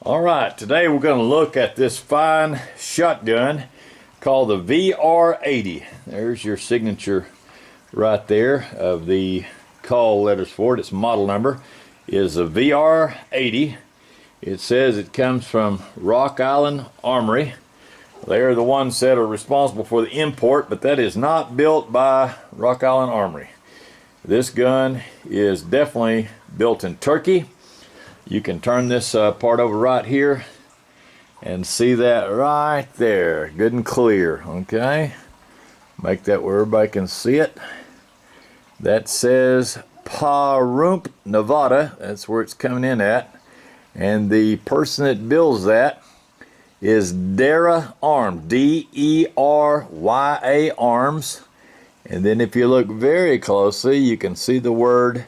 All right, today we're going to look at this fine shotgun called the VR80. There's your signature right there of the call letters for it. Its model number is a VR80. It says it comes from Rock Island Armory. They're the ones that are responsible for the import, but that is not built by Rock Island Armory. This gun is definitely built in Turkey. You can turn this part over right here and see that right there, good and clear. Okay, make that where everybody can see it. That says Pahrump, Nevada. That's where it's coming in at. And the person that builds that is Derya Arms, D-E-R-Y-A Arms. And then if you look very closely, you can see the word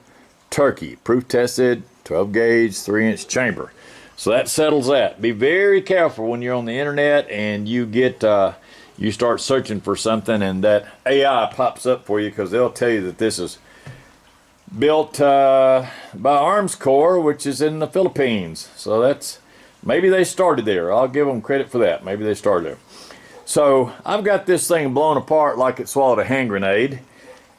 Turkey, proof tested, 12 gauge, 3-inch chamber. So that settles that. Be very careful when you're on the internet and you get, you start searching for something and that AI pops up for you, because they'll tell you that this is built by Arms Corps, which is in the Philippines. So that's, maybe they started there. I'll give them credit for that. Maybe they started there. So I've got this thing blown apart like it swallowed a hand grenade.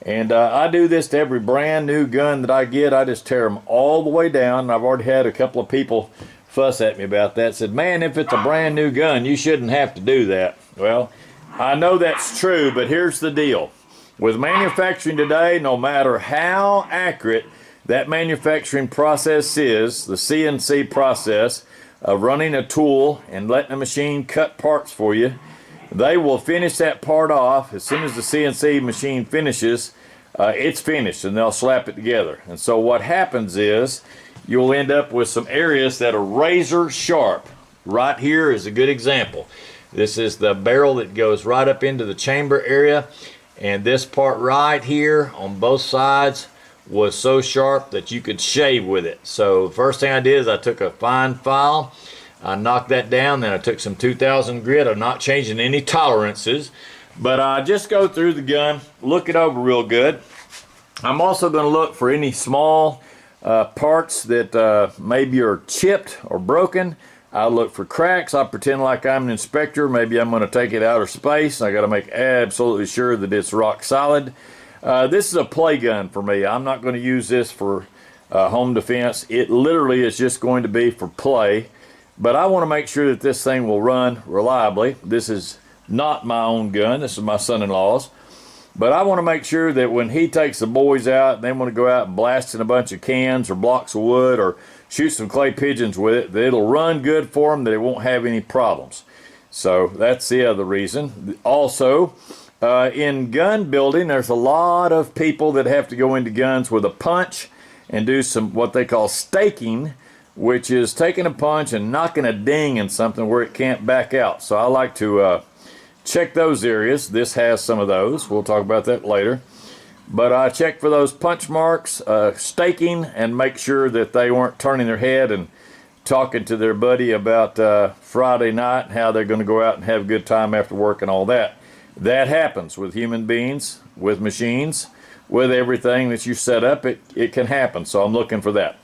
And I do this to every brand new gun that I get. I just tear them all the way down. And I've already had a couple of people fuss at me about that. Said, man, if it's a brand new gun, you shouldn't have to do that. Well, I know that's true, but here's the deal. With manufacturing today, no matter how accurate that manufacturing process is, the CNC process of running a tool and letting the machine cut parts for you, they will finish that part off. As soon as the CNC machine finishes, it's finished, and they'll slap it together. And so what happens is you'll end up with some areas that are razor sharp. Right here is a good example. This is the barrel that goes right up into the chamber area, and this part right here on both sides was so sharp that you could shave with it. So the first thing I did is I took a fine file, I knocked that down, then I took some 2000 grit. I'm not changing any tolerances, but I just go through the gun, look it over real good. I'm also going to look for any small parts that maybe are chipped or broken. I look for cracks. I pretend like I'm an inspector. Maybe I'm going to take it outer space. I got to make absolutely sure that it's rock solid. This is a play gun for me. I'm not going to use this for home defense. It literally is just going to be for play. But I want to make sure that this thing will run reliably. This is not my own gun. This is my son-in-law's. But I want to make sure that when he takes the boys out and they want to go out and blast in a bunch of cans or blocks of wood or shoot some clay pigeons with it, that it'll run good for them, that it won't have any problems. So that's the other reason. Also, in gun building, there's a lot of people that have to go into guns with a punch and do some what they call staking, which is taking a punch and knocking a ding in something where it can't back out. So I like to check those areas. This has some of those. We'll talk about that later. But I check for those punch marks, staking, and make sure that they weren't turning their head and talking to their buddy about Friday night and how they're going to go out and have a good time after work and all that. That happens with human beings, with machines, with everything that you set up. It can happen. So I'm looking for that.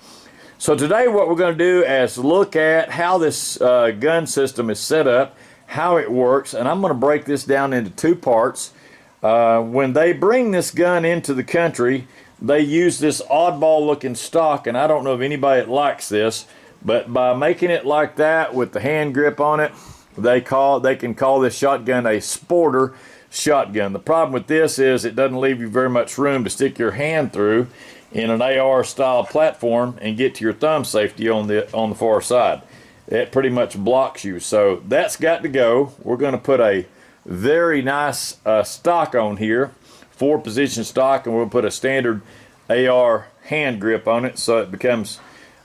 So today what we're going to do is look at how this gun system is set up, how it works, and I'm going to break this down into two parts. When they bring this gun into the country, they use this oddball looking stock, and I don't know if anybody that likes this, but by making it like that with the hand grip on it, they can call this shotgun a sporter shotgun. The problem with this is it doesn't leave you very much room to stick your hand through in an AR style platform and get to your thumb safety on the far side. It pretty much blocks you. So that's got to go. We're going to put a very nice stock on here, 4-position stock, and we'll put a standard AR hand grip on it so it becomes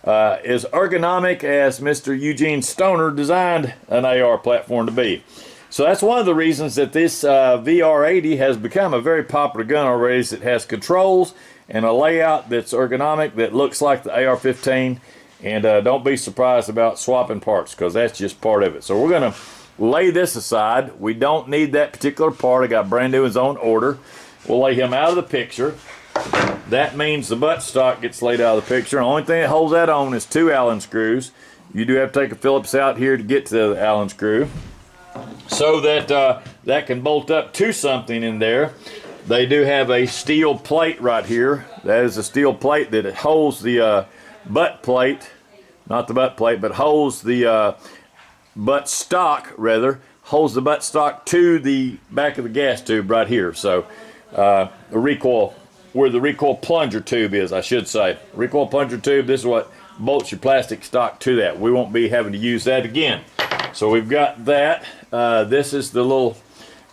as ergonomic as Mr. Eugene Stoner designed an AR platform to be. So that's one of the reasons that this VR80 has become a very popular gun already. Is it has controls and a layout that's ergonomic that looks like the AR-15. And don't be surprised about swapping parts, because that's just part of it. So we're going to lay this aside. We don't need that particular part. I got brand new ones on order. We'll lay him out of the picture. That means the butt stock gets laid out of the picture. The only thing that holds that on is 2 Allen screws. You do have to take a Phillips out here to get to the Allen screw, so that that can bolt up to something in there. They do have a steel plate right here. That is a steel plate that holds the butt plate, not the butt plate, but holds the butt stock, rather, holds the butt stock to the back of the gas tube right here. So the recoil, where the recoil plunger tube is, I should say. Recoil plunger tube, this is what bolts your plastic stock to that. We won't be having to use that again. So we've got that. This is the little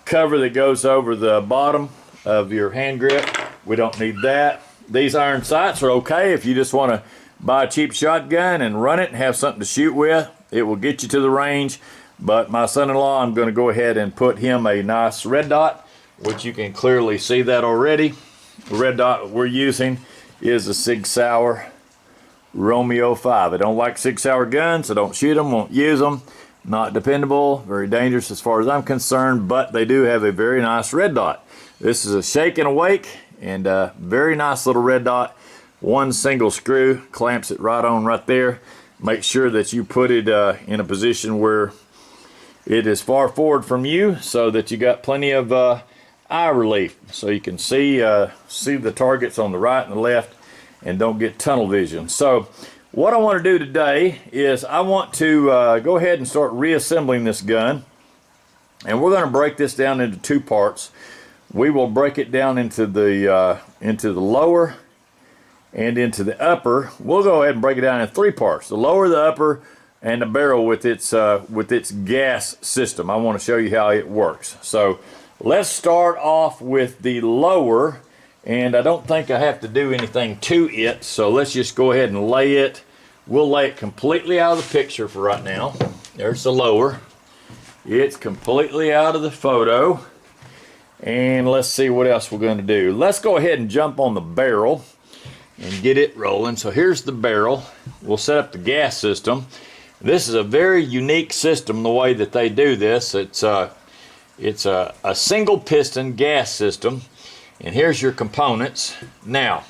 cover that goes over the bottom of your hand grip. We don't need that. These iron sights are okay if you just want to buy a cheap shotgun and run it and have something to shoot with. It will get you to the range. But my son-in-law, I'm going to go ahead and put him a nice red dot, which you can clearly see that already. The red dot we're using is a Sig Sauer Romeo 5. I don't like Sig Sauer guns. I don't shoot them, won't use them. Not dependable, very dangerous as far as I'm concerned, but they do have a very nice red dot. This is a shake and awake, and a very nice little red dot. One single screw clamps it right on right there. Make sure that you put it in a position where it is far forward from you, so that you got plenty of eye relief, so you can see the targets on the right and the left and don't get tunnel vision. So what I want to do today is I want to go ahead and start reassembling this gun, and we're going to break this down into two parts. We will break it down into the lower and into the upper. We'll go ahead and break it down in three parts: the lower, the upper, and the barrel with its gas system. I want to show you how it works. So let's start off with the lower, and I don't think I have to do anything to it, so let's just go ahead and lay it. We'll lay it completely out of the picture for right now. There's the lower. It's completely out of the photo. And let's see what else we're going to do. Let's go ahead and jump on the barrel and get it rolling. So here's the barrel. We'll set up the gas system. This is a very unique system, the way that they do this. It's a single piston gas system, and here's your components. Now,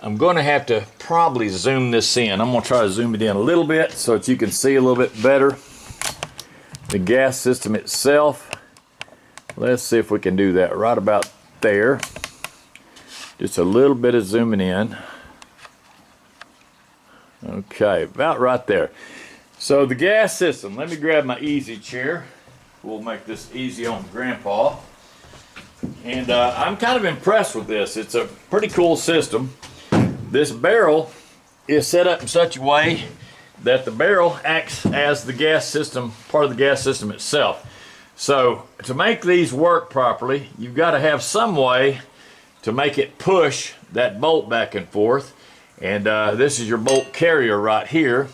I'm going to have to probably zoom this in. I'm going to try to zoom it in a little bit so that you can see a little bit better the gas system itself. Let's see if we can do that right about there. Just a little bit of zooming in. Okay, about right there. So the gas system, let me grab my easy chair. We'll make this easy on Grandpa. And I'm kind of impressed with this. It's a pretty cool system. This barrel is set up in such a way that the barrel acts as the gas system, part of the gas system itself. So to make these work properly, you've got to have some way to make it push that bolt back and forth. And this is your bolt carrier right here.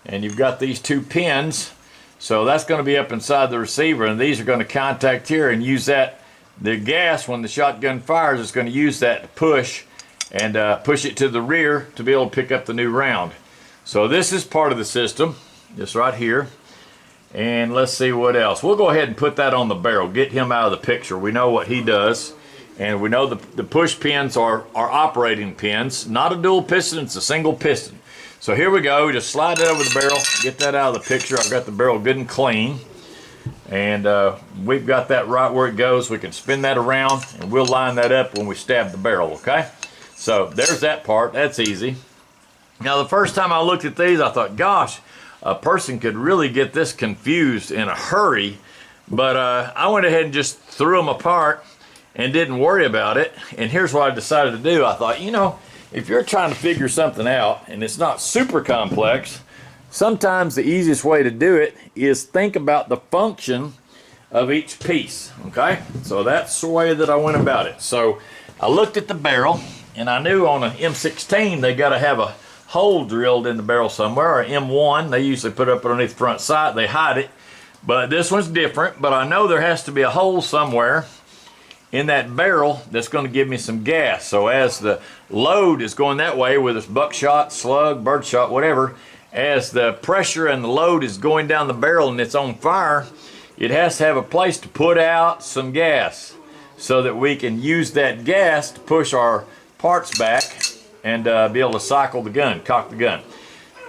And you've got these two pins. So that's going to be up inside the receiver, and these are going to contact here and use that. The gas, when the shotgun fires, is going to use that to push and push it to the rear to be able to pick up the new round. So this is part of the system, this right here. And let's see what else. We'll go ahead and put that on the barrel, get him out of the picture. We know what he does, and we know the push pins are operating pins. Not a dual piston, it's a single piston. So here we go, just slide it over the barrel, get that out of the picture. I've got the barrel good and clean. And we've got that right where it goes. We can spin that around, and we'll line that up when we stab the barrel, okay? So there's that part, that's easy. Now the first time I looked at these, I thought, gosh, a person could really get this confused in a hurry. But I went ahead and just threw them apart and didn't worry about it. And here's what I decided to do. I thought, you know, if you're trying to figure something out and it's not super complex, sometimes the easiest way to do it is think about the function of each piece, okay? So that's the way that I went about it. So I looked at the barrel, and I knew on an M16 they got to have a hole drilled in the barrel somewhere, or M1 they usually put up underneath the front sight, they hide it. But this one's different, but I know there has to be a hole somewhere in that barrel that's going to give me some gas. So as the load is going that way, whether it's buckshot, slug, birdshot, whatever, as the pressure and the load is going down the barrel and it's on fire, it has to have a place to put out some gas so that we can use that gas to push our parts back and be able to cycle the gun, cock the gun.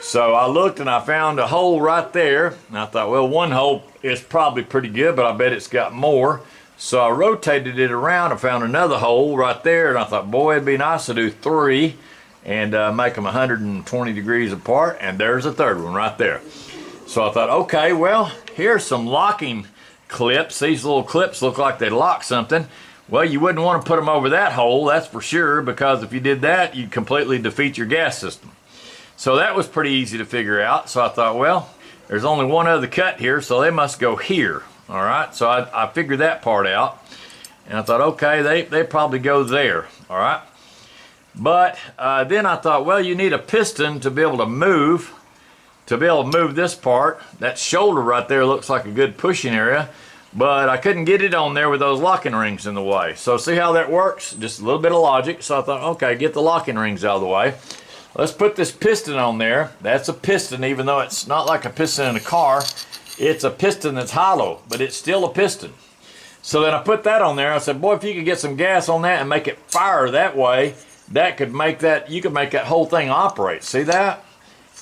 So I looked and I found a hole right there. And I thought, well, one hole is probably pretty good, but I bet it's got more. So I rotated it around and found another hole right there. And I thought, boy, it'd be nice to do 3 and make them 120 degrees apart. And there's a third one right there. So I thought, okay, well, here's some locking clips. These little clips look like they lock something. Well, you wouldn't want to put them over that hole, that's for sure, because if you did that, you'd completely defeat your gas system. So that was pretty easy to figure out. So I thought, well, there's only one other cut here, so they must go here. All right, so I figured that part out. And I thought, okay, they probably go there. All right. But then I thought, well, you need a piston to be able to move. To be able to move this part. That shoulder right there looks like a good pushing area. But I couldn't get it on there with those locking rings in the way. So see how that works? Just a little bit of logic. So I thought, okay, get the locking rings out of the way. Let's put this piston on there. That's a piston, even though it's not like a piston in a car. It's a piston that's hollow, but it's still a piston. So then I put that on there. I said, boy, if you could get some gas on that and make it fire that way, that could make that, you could make that whole thing operate. See that?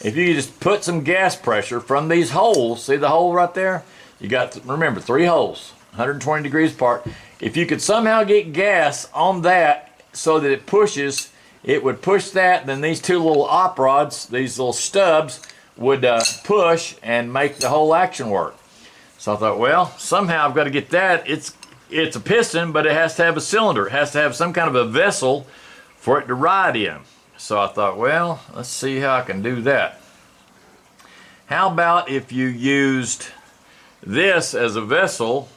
If you just put some gas pressure from these holes, see the hole right there? You got, remember, 3 holes, 120 degrees apart. If you could somehow get gas on that so that it pushes, it would push that, then these 2 little op rods, these little stubs, would push and make the whole action work. So I thought, well, somehow I've got to get that. It's a piston, but it has to have a cylinder. It has to have some kind of a vessel for it to ride in. So I thought, well, let's see how I can do that. How about if you used this as a vessel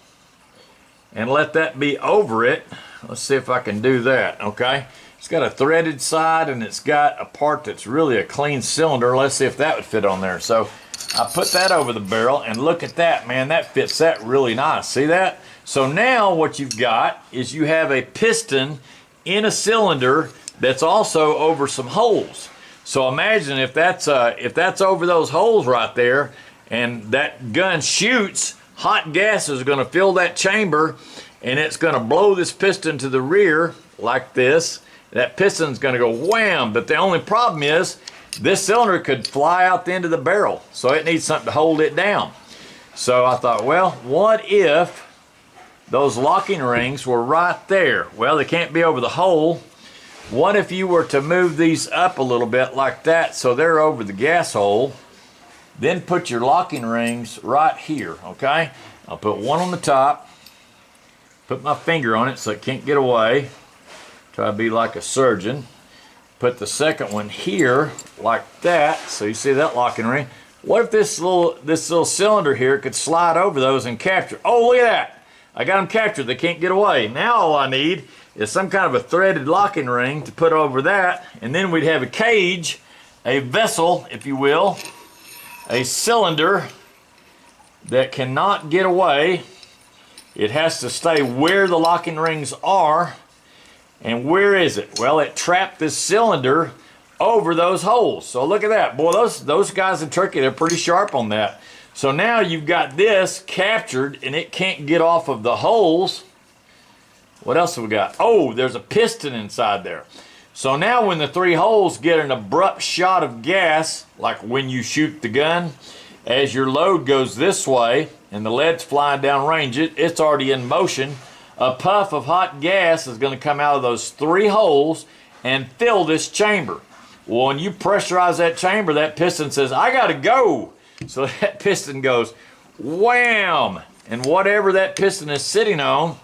and let that be over it? Let's see if I can do that. Okay, it's got a threaded side and it's got a part that's really a clean cylinder. Let's see if that would fit on there. So I put that over the barrel and look at that, man, that fits that really nice. See that? So now what you've got is you have a piston in a cylinder that's also over some holes. So imagine if that's over those holes right there, and that gun shoots, hot gas is going to fill that chamber, and it's going to blow this piston to the rear like this. That piston's going to go wham, but the only problem is this cylinder could fly out the end of the barrel, so it needs something to hold it down. So I thought, well, what if those locking rings were right there? Well, they can't be over the hole. What if you were to move these up a little bit like that so they're over the gas hole? Then put your locking rings right here, okay? I'll put one on the top, put my finger on it so it can't get away. Try to be like a surgeon. Put the second one here like that. So you see that locking ring? What if this little cylinder here could slide over those and capture? Oh, look at that. I got them captured. They can't get away. Now all I need is some kind of a threaded locking ring to put over that, and then we'd have a cage, a vessel, if you will, a cylinder that cannot get away. It has to stay where the locking rings are. And where is it? Well, it trapped this cylinder over those holes. So look at that. Boy, those guys in Turkey, they're pretty sharp on that. So now you've got this captured and it can't get off of the holes. What else have we got? Oh, there's a piston inside there. So now when the 3 holes get an abrupt shot of gas, like when you shoot the gun, as your load goes this way and the lead's flying down range, it's already in motion. A puff of hot gas is going to come out of those 3 holes and fill this chamber. Well, when you pressurize that chamber, that piston says, I got to go. So that piston goes wham, and whatever that piston is sitting on,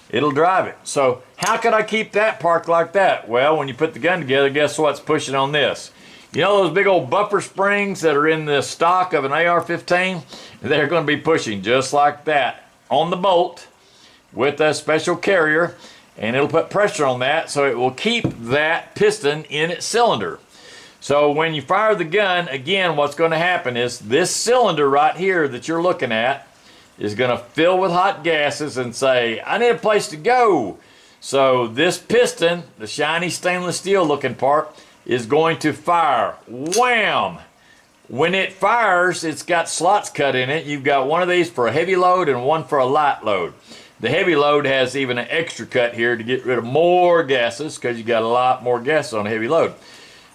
it'll drive it. So how can I keep that parked like that? Well, when you put the gun together, guess what's pushing on this? You know those big old buffer springs that are in the stock of an AR-15? They're going to be pushing just like that on the bolt with a special carrier, and it'll put pressure on that so it will keep that piston in its cylinder. So when you fire the gun, again, what's going to happen is this cylinder right here that you're looking at is going to fill with hot gases and say, I need a place to go. So this piston, the shiny stainless steel looking part, is going to fire. Wham! When it fires, it's got slots cut in it. You've got one of these for a heavy load and one for a light load. The heavy load has even an extra cut here to get rid of more gases because you got a lot more gases on a heavy load.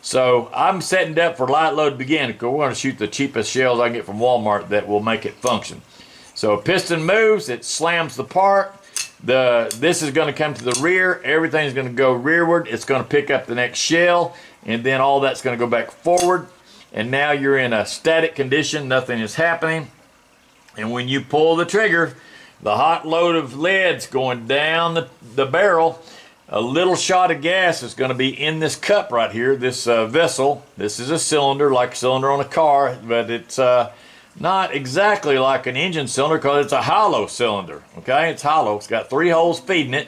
So I'm setting it up for light load to begin because we're going to shoot the cheapest shells I can get from Walmart that will make it function. So piston moves, it slams the part. This is going to come to the rear. Everything's going to go rearward. It's going to pick up the next shell, and then all that's going to go back forward. And now you're in a static condition. Nothing is happening. And when you pull the trigger, the hot load of lead's going down the barrel. A little shot of gas is going to be in this cup right here, this vessel. This is a cylinder, like a cylinder on a car, but it's not exactly like an engine cylinder because it's a hollow cylinder, okay? It's hollow. It's got 3 holes feeding it,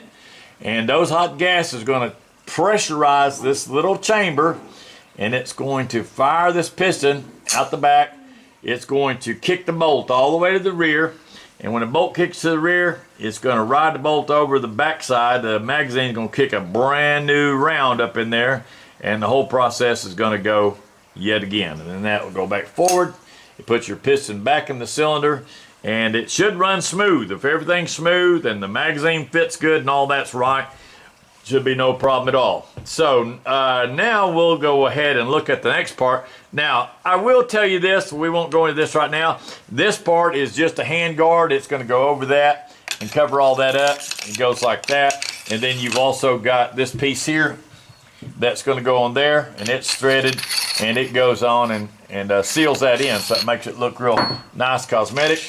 and those hot gas is going to pressurize this little chamber, and it's going to fire this piston out the back. It's going to kick the bolt all the way to the rear, and when the bolt kicks to the rear, it's going to ride the bolt over the backside. The magazine is going to kick a brand new round up in there, and the whole process is going to go yet again. And then that will go back forward. You put your piston back in the cylinder, and it should run smooth. If everything's smooth and the magazine fits good and all that's right, should be no problem at all. So now we'll go ahead and look at the next part. Now, I will tell you this, we won't go into this right now. This part is just a hand guard. It's going to go over that and cover all that up. It goes like that. And then you've also got this piece here that's going to go on there, and it's threaded, and it goes on and seals that in, so it makes it look real nice, cosmetic,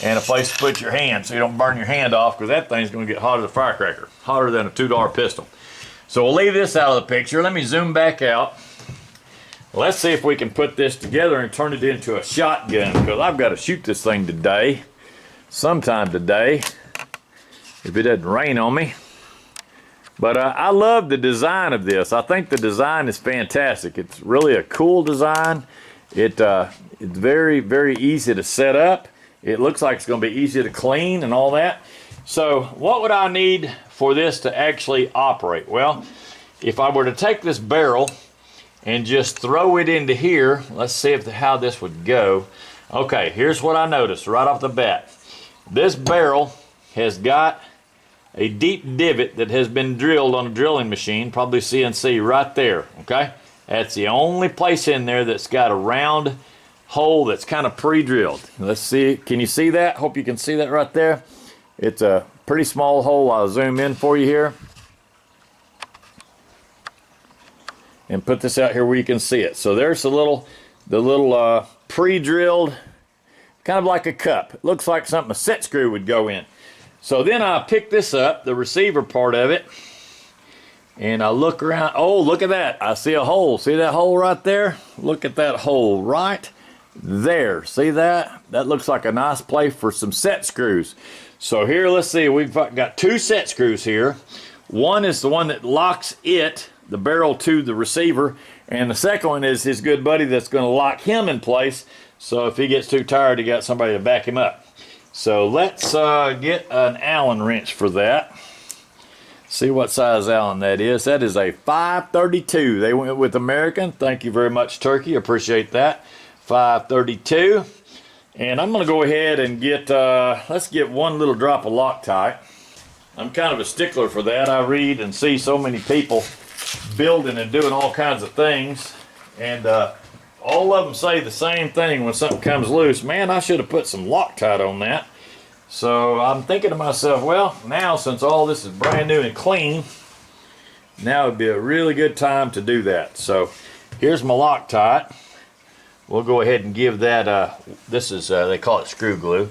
and a place to put your hand so you don't burn your hand off, because that thing's going to get hot as a firecracker, hotter than a $2 pistol. So we'll leave this out of the picture. Let me zoom back out. Let's see if we can put this together and turn it into a shotgun, because I've got to shoot this thing today, sometime today, if it doesn't rain on me. But I love the design of this. I think the design is fantastic. It's really a cool design. It's very, very easy to set up. It looks like it's going to be easy to clean and all that. So what would I need for this to actually operate? Well, if I were to take this barrel and just throw it into here, let's see how this would go. Okay, here's what I noticed right off the bat. This barrel has got a deep divot that has been drilled on a drilling machine, probably CNC right there, okay? That's the only place in there that's got a round hole that's kind of pre-drilled. Let's see, can you see that? Hope you can see that right there. It's a pretty small hole. I'll zoom in for you here and put this out here where you can see it. So there's the little pre-drilled, kind of like a cup. It looks like something a set screw would go in. So then I pick this up, the receiver part of it, and I look around. Oh, look at that. I see a hole. See that hole right there? Look at that hole right there. See that? That looks like a nice place for some set screws. So here, let's see. We've got 2 set screws here. One is the one that locks the barrel to the receiver, and the second one is his good buddy that's going to lock him in place. So if he gets too tired, he got somebody to back him up. So let's get an Allen wrench for that. See what size Allen that is. That is a 532. They went with American. Thank you very much, Turkey. Appreciate that. 532. And I'm going to go ahead and get, let's get 1 little drop of Loctite. I'm kind of a stickler for that. I read and see so many people building and doing all kinds of things. And all of them say the same thing when something comes loose. Man, I should have put some Loctite on that. So I'm thinking to myself, well, now since all this is brand new and clean, now would be a really good time to do that. So here's my Loctite. We'll go ahead and give that, this is, they call it screw glue.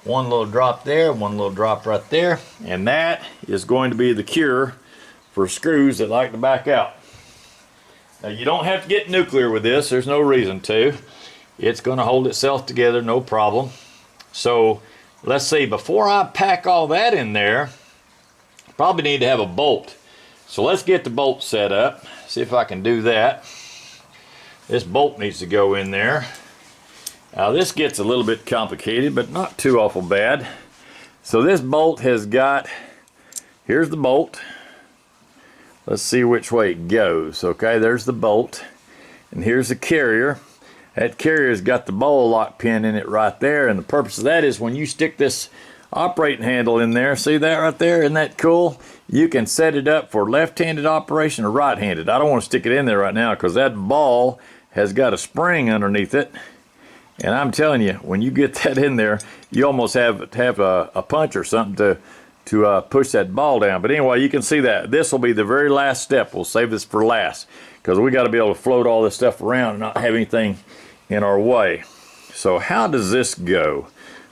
1 little drop there, 1 little drop right there. And that is going to be the cure for screws that like to back out. Now, you don't have to get nuclear with this. There's no reason to. It's going to hold itself together, no problem. So let's see, before I pack all that in there, probably need to have a bolt. So let's get the bolt set up. See if I can do that. This bolt needs to go in there. Now this gets a little bit complicated, but not too awful bad. So this bolt has got, here's the bolt. Let's see which way it goes. Okay, there's the bolt. And here's the carrier. That carrier's got the ball lock pin in it right there. And the purpose of that is when you stick this operating handle in there. See that right there? Isn't that cool? You can set it up for left-handed operation or right-handed. I don't want to stick it in there right now because that ball has got a spring underneath it. And I'm telling you, when you get that in there, you almost have a punch or something to push that ball down. But anyway, you can see that. This will be the very last step. We'll save this for last because we got to be able to float all this stuff around and not have anything in our way. So how does this go?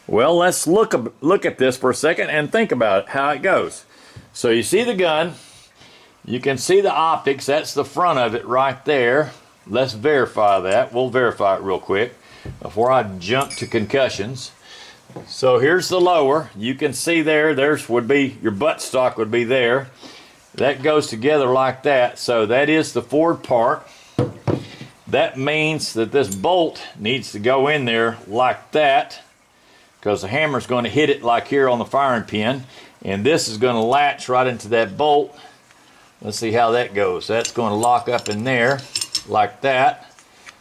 Well, let's look at this for a second and think about it, how it goes. So you see the gun. You can see the optics. That's the front of it right there. Let's verify that. We'll verify it real quick before I jump to concussions. So here's the lower. You can see there's would be your buttstock would be there. That goes together like that. So that is the forward part. That means that this bolt needs to go in there like that because the hammer's going to hit it like here on the firing pin, and this is going to latch right into that bolt. Let's see how that goes. That's going to lock up in there like that.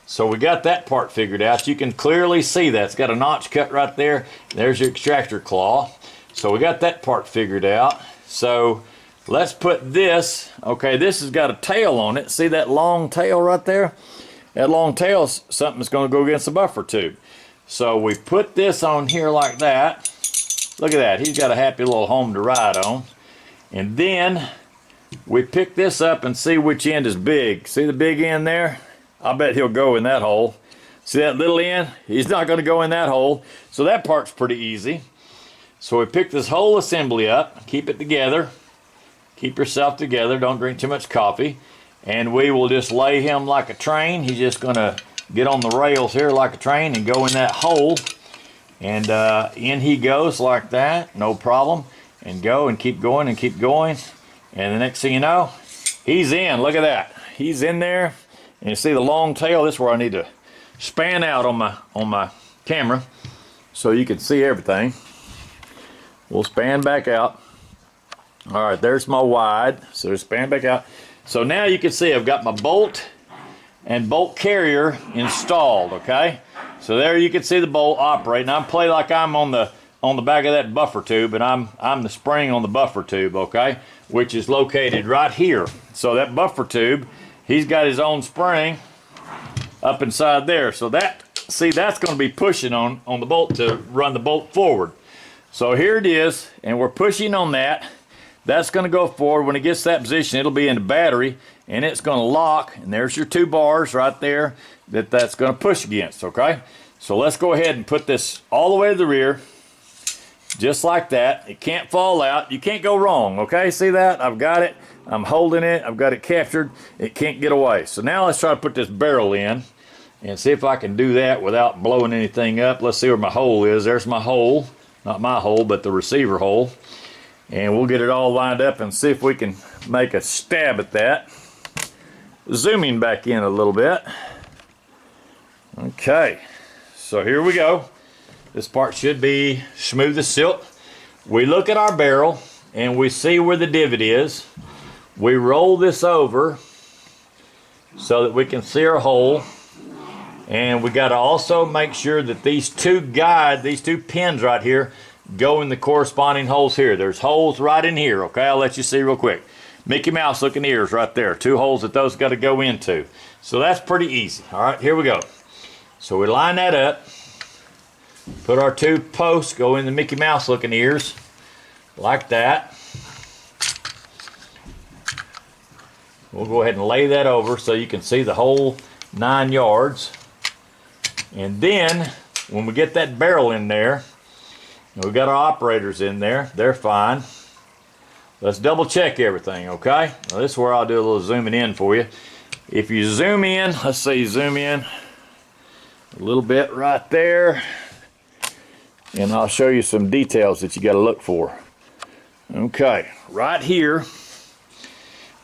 So we got that part figured out. You can clearly see that. It's got a notch cut right there. There's your extractor claw. So we got that part figured out. So let's put this, okay, this has got a tail on it. See that long tail right there? That long tail is something that's going to go against the buffer tube. So we put this on here like that. Look at that. He's got a happy little home to ride on. And then we pick this up and see which end is big. See the big end there? I bet he'll go in that hole. See that little end? He's not going to go in that hole. So that part's pretty easy. So we pick this whole assembly up, keep it together. Keep yourself together. Don't drink too much coffee. And we will just lay him like a train. He's just going to get on the rails here like a train and go in that hole. And in he goes like that. No problem. And go and keep going and keep going. And the next thing you know, he's in. Look at that. He's in there. And you see the long tail. This is where I need to span out on my camera so you can see everything. We'll span back out. All right, there's my wide. So span back out. So now you can see I've got my bolt and bolt carrier installed, okay? So there you can see the bolt operating. I'm playing like I'm on the back of that buffer tube, and I'm the spring on the buffer tube, okay? Which is located right here. So that buffer tube, he's got his own spring up inside there. So that, see, that's going to be pushing on the bolt to run the bolt forward. So here it is, and we're pushing on that. That's going to go forward. When it gets to that position, it'll be in the battery, and it's going to lock, and there's your two bars right there that's going to push against, okay? So let's go ahead and put this all the way to the rear, just like that. It can't fall out. You can't go wrong, okay? See that? I've got it. I'm holding it. I've got it captured. It can't get away. So now let's try to put this barrel in and see if I can do that without blowing anything up. Let's see where my hole is. There's my hole. Not my hole, but the receiver hole. And we'll get it all lined up and see if we can make a stab at that. Zooming back in a little bit. Okay, so here we go. This part should be smooth as silk. We look at our barrel and we see where the divot is. We roll this over so that we can see our hole. And we got to also make sure that these two pins right here go in the corresponding holes here. There's holes right in here, okay? I'll let you see real quick. Mickey Mouse looking ears right there. Two holes that those got to go into. So that's pretty easy. All right, here we go. So we line that up. Put our two posts, go in the Mickey Mouse looking ears, like that. We'll go ahead and lay that over so you can see the whole 9 yards. And then, when we get that barrel in there, we've got our operators in there. They're fine. Let's double check everything, okay? Now this is where I'll do a little zooming in for you. If you zoom in, let's say you zoom in a little bit right there, and I'll show you some details that you got to look for. Okay, right here,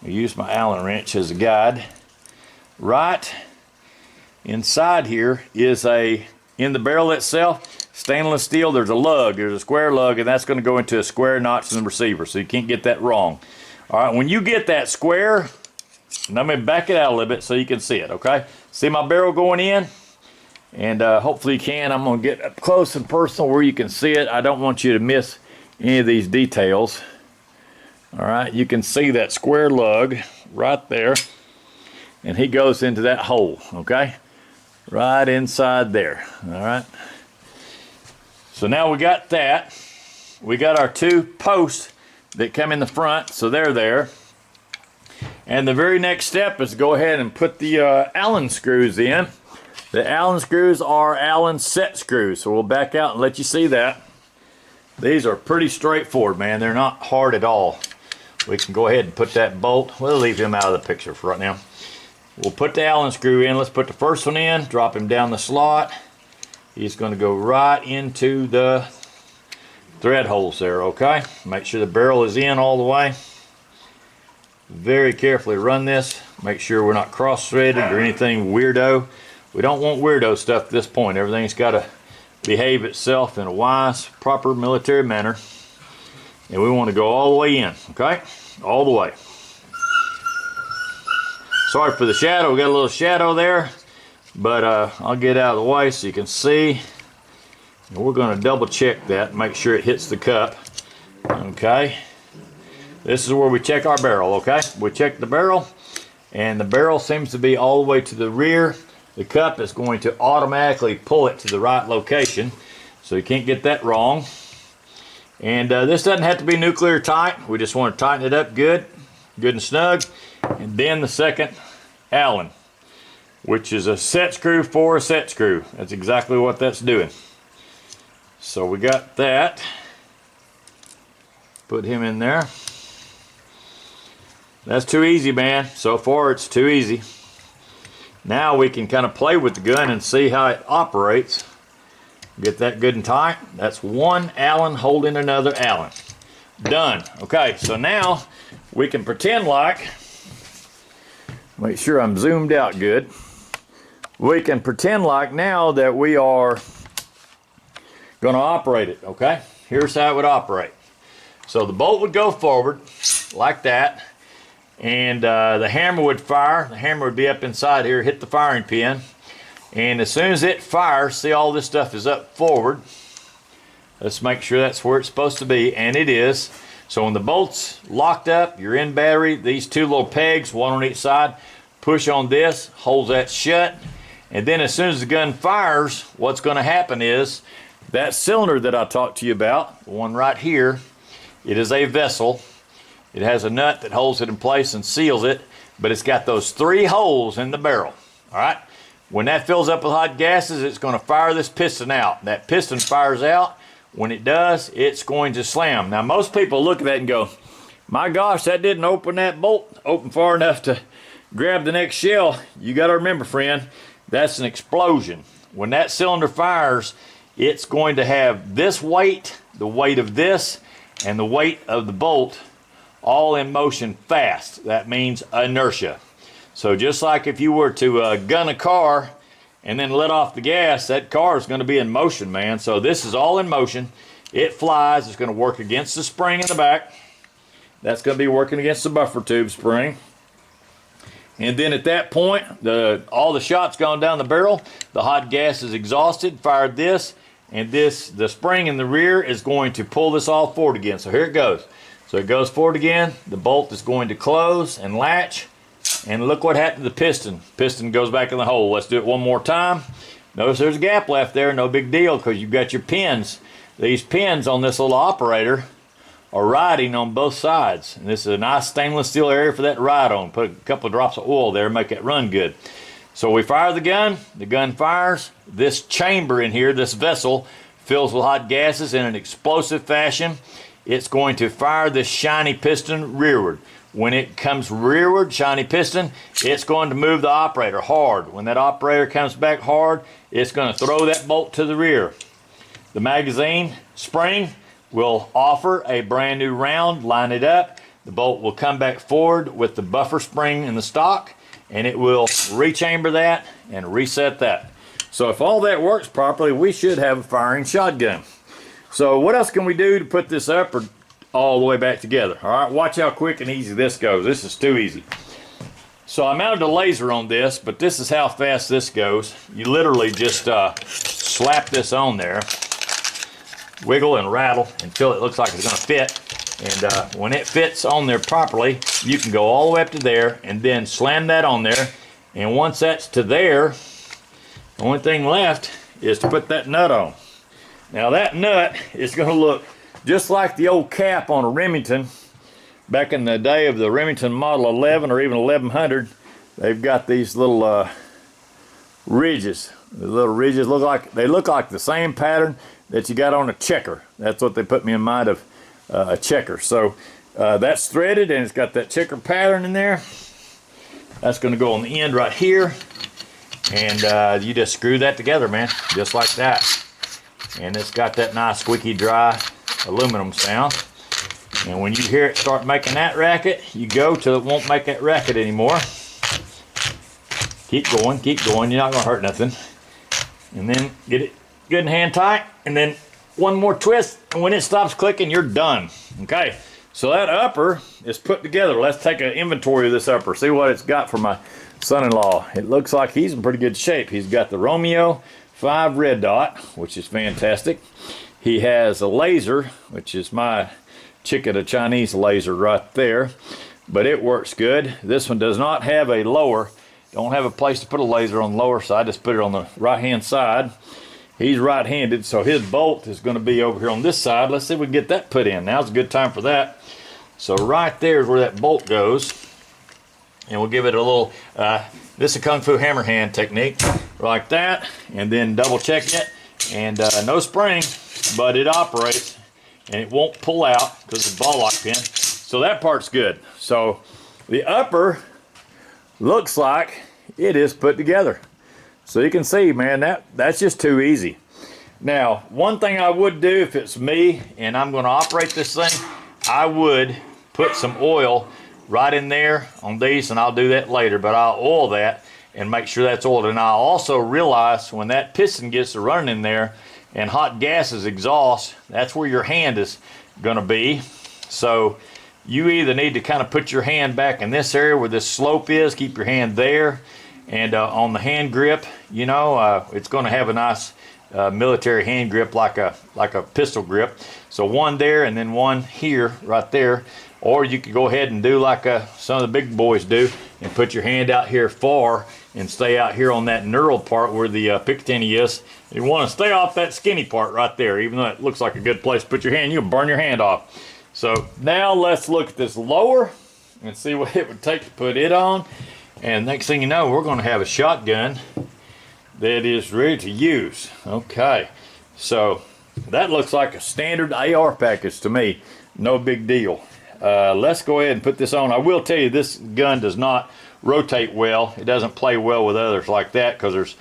I use my Allen wrench as a guide. Right inside here is in the barrel itself, stainless steel, there's a lug, there's a square lug, and that's going to go into a square notch in the receiver, so you can't get that wrong. All right, when you get that square, and I'm going to back it out a little bit so you can see it, okay? See my barrel going in? And hopefully you can. I'm going to get up close and personal where you can see it. I don't want you to miss any of these details. All right, you can see that square lug right there, and he goes into that hole, okay? Right inside there, all right? So now we got that. We got our two posts that come in the front, so they're there. And the very next step is go ahead and put the Allen screws in. The Allen screws are Allen set screws, so we'll back out and let you see that. These are pretty straightforward, man. They're not hard at all. We can go ahead and put that bolt. We'll leave him out of the picture for right now. We'll put the Allen screw in. Let's put the first one in, drop him down the slot. He's going to go right into the thread holes there, okay? Make sure the barrel is in all the way. Very carefully run this. Make sure we're not cross-threaded or anything weirdo. We don't want weirdo stuff at this point. Everything's got to behave itself in a wise, proper military manner. And we want to go all the way in, okay? All the way. Sorry for the shadow. We got a little shadow there, but I'll get out of the way so you can see. And we're going to double check that, make sure it hits the cup. Okay. This is where we check our barrel, okay? We check the barrel, and the barrel seems to be all the way to the rear. The cup is going to automatically pull it to the right location, so you can't get that wrong. And this doesn't have to be nuclear tight. We just want to tighten it up good and snug. And then the second Allen, which is a set screw for a set screw. That's exactly what that's doing. So we got that. Put him in there. That's too easy, man. So far it's too easy. Now we can kind of play with the gun and see how it operates. Get that good and tight. That's one Allen holding another Allen. Done. Okay, so now we can pretend like, make sure I'm zoomed out good. We can pretend like now that we are going to operate it, okay? Here's how it would operate. So the bolt would go forward like that, and the hammer would fire. The hammer would be up inside here, hit the firing pin. And as soon as it fires, see all this stuff is up forward. Let's make sure that's where it's supposed to be, and it is. So when the bolt's locked up, you're in battery, these two little pegs, one on each side, push on this, holds that shut. And then as soon as the gun fires, what's going to happen is that cylinder that I talked to you about, the one right here, it is a vessel. It has a nut that holds it in place and seals it, but it's got those three holes in the barrel, all right? When that fills up with hot gases, it's going to fire this piston out. That piston fires out. When it does, it's going to slam. Now, most people look at that and go, my gosh, that didn't open that bolt open far enough to grab the next shell. You got to remember, friend, that's an explosion. When that cylinder fires, it's going to have this weight, the weight of this, and the weight of the bolt all in motion fast. That means inertia. So just like if you were to gun a car and then let off the gas, that car is going to be in motion, man. So this is all in motion. It flies. It's going to work against the spring in the back. That's going to be working against the buffer tube spring. And then at that point, all the shots gone down the barrel. The hot gas is exhausted, fired this, and the spring in the rear is going to pull this all forward again. So here it goes. So it goes forward again. The bolt is going to close and latch. And look what happened to the piston. Piston goes back in the hole. Let's do it one more time. Notice there's a gap left there. No big deal because you've got your pins. These pins on this little operator are riding on both sides. And this is a nice stainless steel area for that to ride on. Put a couple of drops of oil there, make it run good. So we fire the gun fires. This chamber in here, this vessel, fills with hot gases in an explosive fashion. It's going to fire this shiny piston rearward. When it comes rearward, shiny piston, it's going to move the operator hard. When that operator comes back hard, it's going to throw that bolt to the rear. The magazine spring will offer a brand new round, line it up. The bolt will come back forward with the buffer spring in the stock, and it will rechamber that and reset that. So if all that works properly, we should have a firing shotgun. So what else can we do to put this up or all the way back together? All right, watch how quick and easy this goes. This is too easy. So I mounted a laser on this, but this is how fast this goes. You literally just slap this on there. wiggle and rattle until it looks like it's going to fit. And when it fits on there properly, you can go all the way up to there and then slam that on there. And once that's to there, the only thing left is to put that nut on. Now that nut is going to look just like the old cap on a Remington. Back in the day of the Remington Model 11 or even 1100, they've got these little ridges. The little ridges look like the same pattern that you got on a checker. That's what they put me in mind of, a checker. So that's threaded and it's got that checker pattern in there. That's going to go on the end right here, and you just screw that together, man, just like that. And it's got that nice squeaky dry aluminum sound. And when you hear it start making that racket, you go till it won't make that racket anymore. Keep going, you're not going to hurt nothing. And then get it good and hand tight, and then one more twist, and when it stops clicking, you're done. Okay, so that upper is put together. Let's take an inventory of this upper, see what it's got for my son-in-law. It looks like he's in pretty good shape. He's got the Romeo 5 red dot, which is fantastic. He has a laser, which is my chicken, a Chinese laser right there, but it works good. This one does not have a lower, don't have a place to put a laser on the lower side, just put it on the right hand side. He's right-handed, so his bolt is going to be over here on this side. Let's see if we can get that put in. Now's a good time for that. So right there is where that bolt goes, and we'll give it a little, this is a Kung Fu hammer hand technique, like that, and then double check it, and no spring, but it operates, and it won't pull out because it's a ball lock pin. So that part's good. So the upper looks like it is put together. So you can see, man, that's just too easy. Now, one thing I would do if it's me and I'm going to operate this thing, I would put some oil right in there on these, and I'll do that later, but I'll oil that and make sure that's oiled. And I'll also realize when that piston gets to running in there and hot gases exhaust, that's where your hand is going to be. So you either need to kind of put your hand back in this area where this slope is, keep your hand there, and on the hand grip, you know, it's going to have a nice military hand grip like a pistol grip. So one there and then one here, right there. Or you could go ahead and do like some of the big boys do and put your hand out here far and stay out here on that knurled part where the Picatinny is. You want to stay off that skinny part right there, even though it looks like a good place to put your hand. You'll burn your hand off. So now let's look at this lower and see what it would take to put it on. And next thing you know, we're going to have a shotgun that is ready to use. Okay, so that looks like a standard AR package to me. No big deal. Let's go ahead and put this on. I will tell you, this gun does not rotate well. It doesn't play well with others like that because there's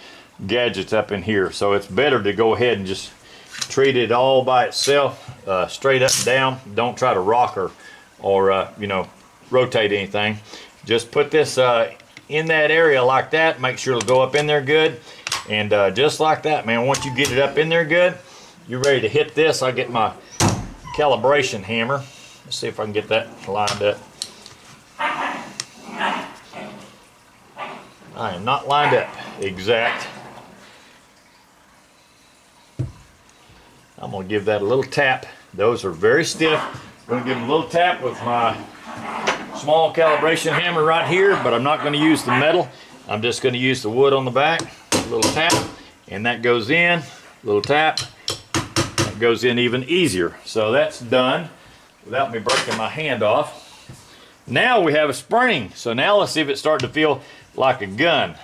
gadgets up in here. So it's better to go ahead and just treat it all by itself, straight up and down. Don't try to rock or you know, rotate anything. Just put this in that area like that. Make sure it'll go up in there good. And just like that, man, once you get it up in there good, you're ready to hit this. I get my calibration hammer. Let's see if I can get that lined up. I am not lined up exact. I'm going to give that a little tap. Those are very stiff. I'm going to give them a little tap with my small calibration hammer right here, but I'm not going to use the metal. I'm just going to use the wood on the back. A little tap, and that goes in. A little tap. That goes in even easier. So that's done without me breaking my hand off. Now we have a spring. So now let's see if it's starting to feel like a gun.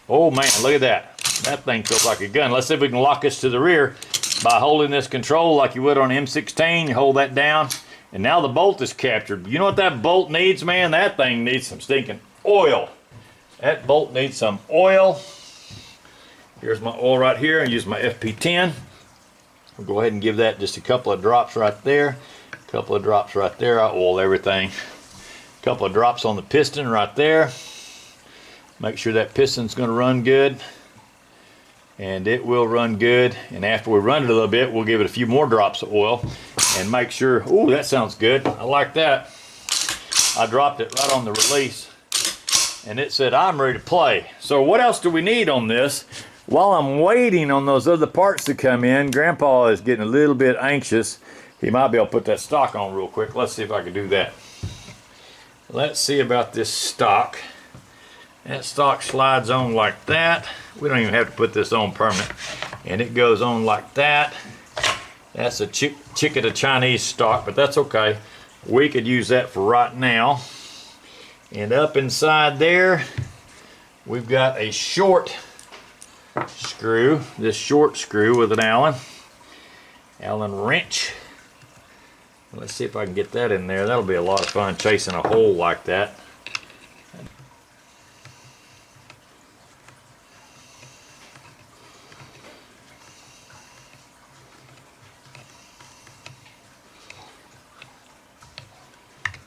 Oh man, look at that. That thing feels like a gun. Let's see if we can lock this to the rear by holding this control like you would on an M16. You hold that down, and now the bolt is captured. You know what that bolt needs, man? That thing needs some stinking oil. That bolt needs some oil. Here's my oil right here. I use my FP10. We'll go ahead and give that just a couple of drops right there. A couple of drops right there. I oil everything. A couple of drops on the piston right there. Make sure that piston's going to run good. And it will run good. And after we run it a little bit, we'll give it a few more drops of oil and make sure, oh, that sounds good. I like that. I dropped it right on the release and it said, I'm ready to play. So what else do we need on this? while I'm waiting on those other parts to come in, Grandpa is getting a little bit anxious. He might be able to put that stock on real quick. Let's see if I can do that. Let's see about this stock. That stock slides on like that. We don't even have to put this on permanent. And it goes on like that. That's a chicken to Chinese stock, but that's okay. We could use that for right now. And up inside there, we've got a short screw. This short screw with an Allen wrench. Let's see if I can get that in there. That'll be a lot of fun chasing a hole like that.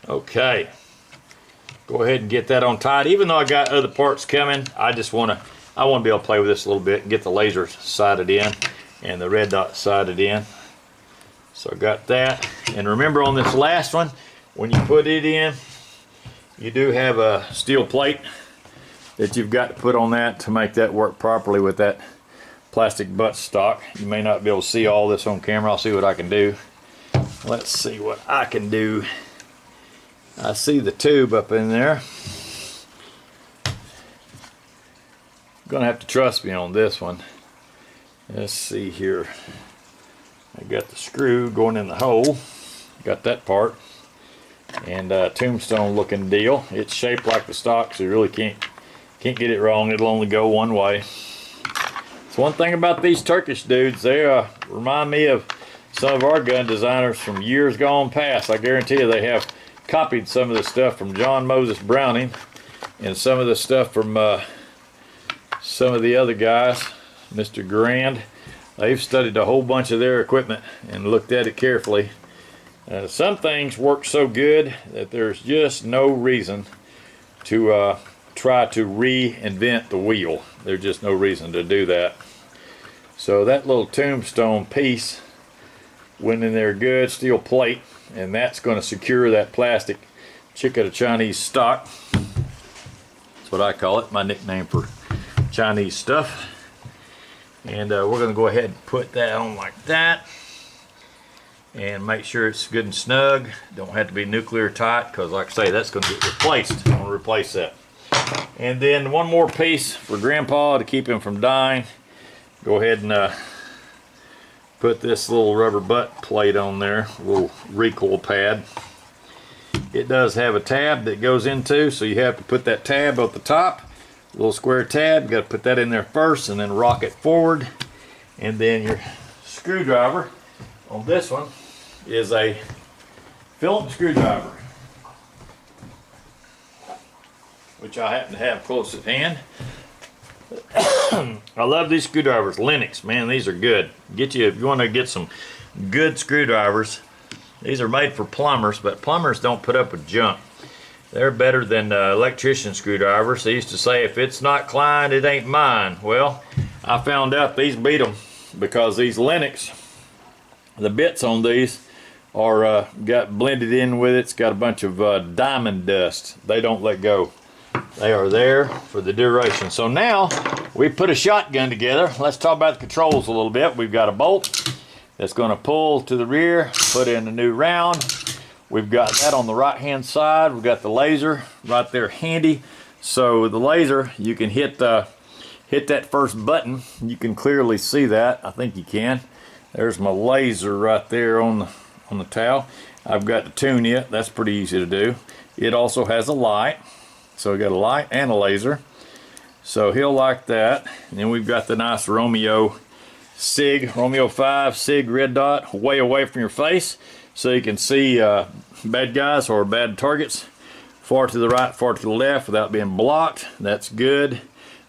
Okay, go ahead and get that on tight. Even though I got other parts coming, I want to be able to play with this a little bit and get the laser sighted in and the red dot sighted in. So I got that. And remember on this last one, when you put it in, you do have a steel plate that you've got to put on that to make that work properly with that plastic butt stock. You may not be able to see all this on camera. I'll see what I can do. Let's see what I can do. I see the tube up in there. Gonna have to trust me on this one. Let's see here. I got the screw going in the hole. Got that part. And tombstone looking deal. It's shaped like the stock, so you really can't get it wrong. It'll only go one way. So one thing about these Turkish dudes, they remind me of some of our gun designers from years gone past. I guarantee you they have copied some of the stuff from John Moses Browning and some of the stuff from some of the other guys, Mr. Grand. They've studied a whole bunch of their equipment and looked at it carefully. Some things work so good that there's just no reason to try to reinvent the wheel. There's just no reason to do that. So that little tombstone piece went in there good, steel plate, and that's going to secure that plastic chicken to Chinese stock. That's what I call it, my nickname for Chinese stuff. And we're going to go ahead and put that on like that and make sure it's good and snug. Don't have to be nuclear tight, because like I say, that's going to get replaced. I'm going to replace that. And then one more piece for Grandpa to keep him from dying. Go ahead and put this little rubber butt plate on there, a little recoil pad. It does have a tab that goes into, so you have to put that tab at the top, a little square tab. You got to put that in there first and then rock it forward. And then your screwdriver on this one is a Phillips screwdriver, which I happen to have close at hand. I love these screwdrivers. Lennox, man, these are good. If you want to get some good screwdrivers, these are made for plumbers, but plumbers don't put up with junk. They're better than electrician screwdrivers. They used to say, if it's not Klein, it ain't mine. Well, I found out these beat them, because these Lennox, the bits on these are got blended in with it. It's got a bunch of diamond dust. They don't let go. They are there for the duration. So now we put a shotgun together. Let's talk about the controls a little bit. We've got a bolt that's going to pull to the rear, put in a new round. We've got that on the right hand side. We've got the laser right there handy. So with the laser, you can hit that first button. You can clearly see that. I think you can. There's my laser right there on the towel. I've got to tune it. That's pretty easy to do. It also has a light. So we got a light and a laser. So he'll like that. And then we've got the nice Romeo 5 SIG red dot way away from your face, so you can see bad guys or bad targets far to the right, far to the left without being blocked. That's good.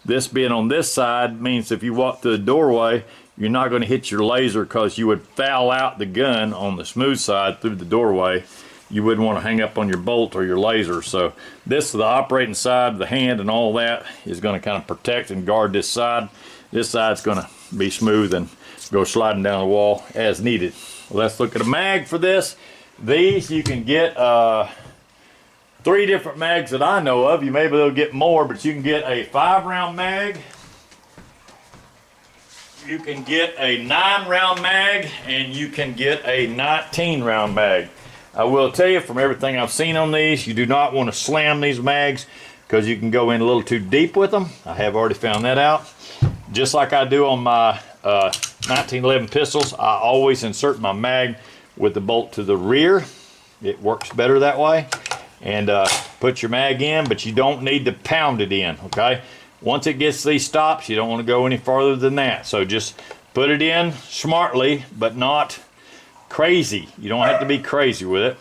This being on this side means if you walk through the doorway, you're not going to hit your laser, because you would foul out the gun on the smooth side through the doorway. You wouldn't want to hang up on your bolt or your laser. So this, the operating side, the hand and all that, is going to kind of protect and guard this side. This side's going to be smooth and go sliding down the wall as needed. Well, let's look at a mag for this. These you can get 3 different mags that I know of. You may be able to get more, but you can get a 5-round mag, you can get a 9-round mag and you can get a 19-round mag. I will tell you from everything I've seen on these, you do not want to slam these mags because you can go in a little too deep with them. I have already found that out. Just like I do on my 1911 pistols, I always insert my mag with the bolt to the rear. It works better that way. And put your mag in, but you don't need to pound it in, okay? Once it gets these stops, you don't want to go any farther than that. So just put it in smartly, but not crazy. You don't have to be crazy with it.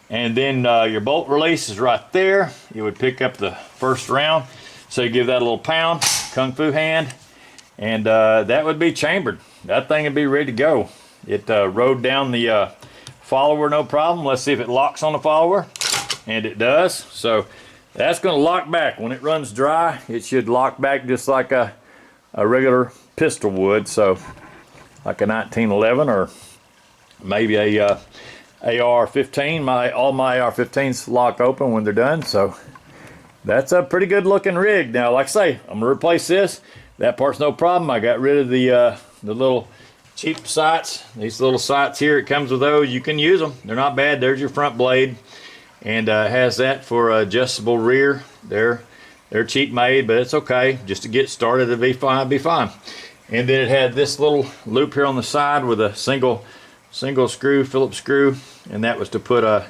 And then your bolt release is right there. You would pick up the first round. So you give that a little pound, kung fu hand, and that would be chambered. That thing would be ready to go. It rode down the follower no problem. Let's see if it locks on the follower. And it does. So that's going to lock back. When it runs dry, it should lock back just like a regular pistol would. So like a 1911 or maybe a AR-15. All my AR-15s lock open when they're done. So that's a pretty good looking rig. Now, like I say, I'm going to replace this. That part's no problem. I got rid of the little cheap sights. These little sights here, it comes with those. You can use them. They're not bad. There's your front blade. And has that for adjustable rear. They're cheap made, but it's okay. Just to get started, it'll be fine. And then it had this little loop here on the side with a single screw, Phillips screw, and that was to put a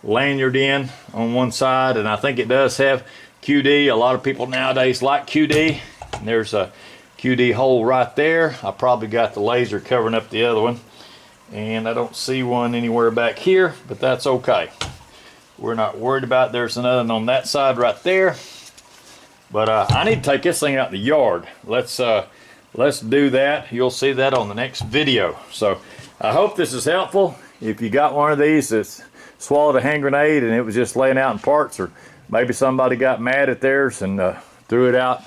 lanyard in on one side. And I think it does have QD. A lot of people nowadays like QD. And there's a QD hole right there. I probably got the laser covering up the other one, and I don't see one anywhere back here, but that's okay. We're not worried about it. There's another one on that side right there. But I need to take this thing out in the yard. Let's do that. You'll see that on the next video. So I hope this is helpful. If you got one of these that's swallowed a hand grenade and it was just laying out in parts, or maybe somebody got mad at theirs and threw it out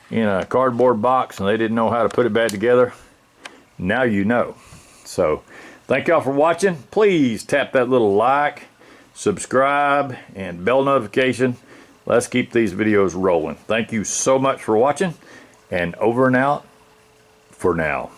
in a cardboard box and they didn't know how to put it back together, now you know. So thank y'all for watching. Please tap that little like, subscribe, and bell notification. Let's keep these videos rolling. Thank you so much for watching, and over and out for now.